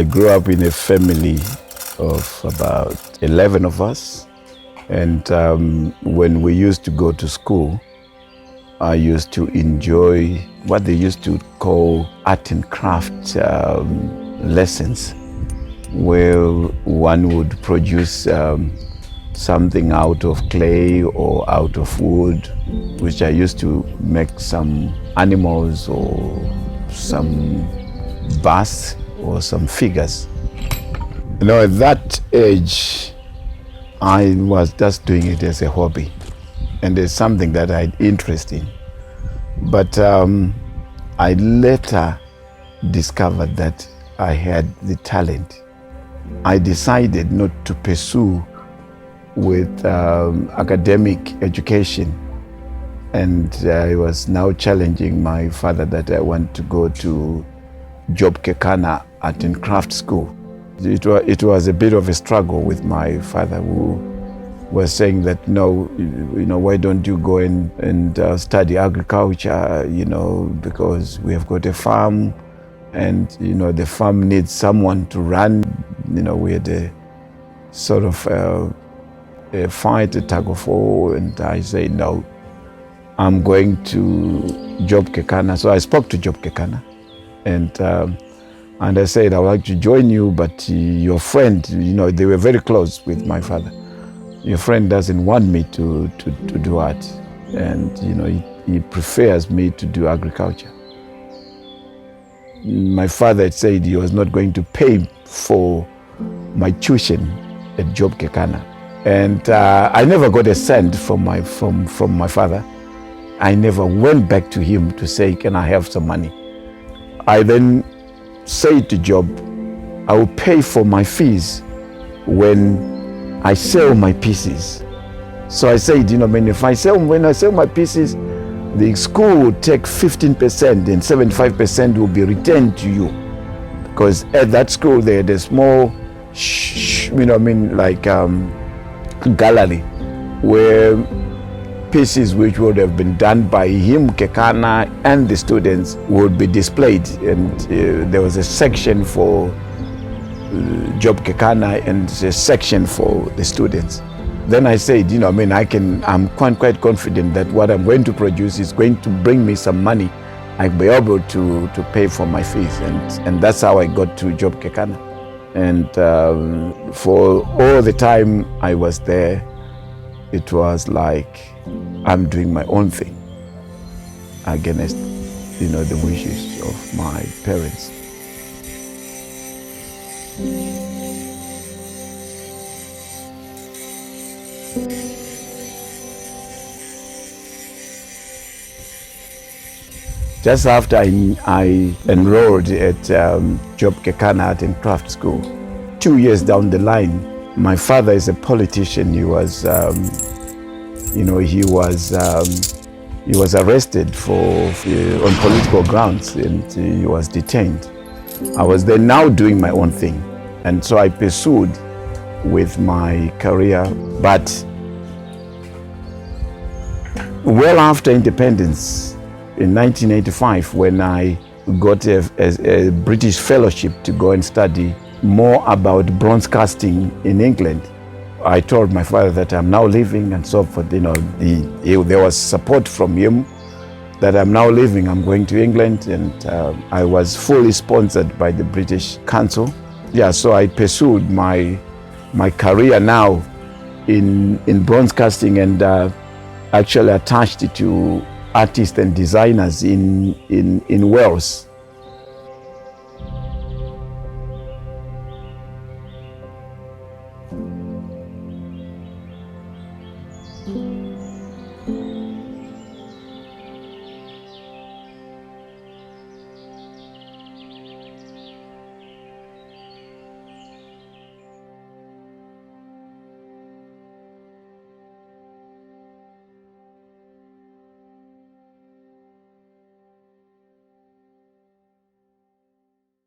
I grew up in a family of about 11 of us. And when we used to go to school, I used to enjoy what they used to call art and craft lessons, where one would produce something out of clay or out of wood, which I used to make some animals or some busts or some figures. You know, at that age, I was just doing it as a hobby, and it's something that I had interest in. But I later discovered that I had the talent. I decided not to pursue with academic education, and I was now challenging my father that I want to go to Job Kekana Art and Craft School. It was a bit of a struggle with my father, who was saying that, no, you know, why don't you go and study agriculture, you know, because we have got a farm, and, you know, the farm needs someone to run. You know, we had a sort of a fight, a tug of war, and I said, no, I'm going to Job Kekana. So I spoke to Job Kekana, and I said, I would like to join you, but your friend, you know, they were very close with my father. Your friend doesn't want me to do art, and, you know, he prefers me to do agriculture. My father had said he was not going to pay for my tuition at Job Kekana. And I never got a cent from my father. I never went back to him to say, can I have some money? I then said to Job, I will pay for my fees when I sell my pieces. So I said, you know, when I sell my pieces, the school will take 15% and 75% will be returned to you. Because at that school they had a small, gallery where pieces which would have been done by him, Kekana, and the students would be displayed. And there was a section for Job Kekana and a section for the students. Then I said, you know, I'm quite confident that what I'm going to produce is going to bring me some money. I'll be able to pay for my fees. And that's how I got to Job Kekana. And for all the time I was there, it was like I'm doing my own thing against, you know, the wishes of my parents. Just after I enrolled at Job Kekana Art and Craft School, 2 years down the line, my father is a politician. He was, he was arrested on political grounds, and he was detained. I was then now doing my own thing, and so I pursued with my career. But well after independence, in 1985, when I got a British fellowship to go and study more about bronze casting in England, I told my father that I'm now leaving, and so forth. You know, there was support from him that I'm now leaving. I'm going to England, and I was fully sponsored by the British Council. Yeah, so I pursued my career now in bronze casting, and actually attached it to artists and designers in Wales.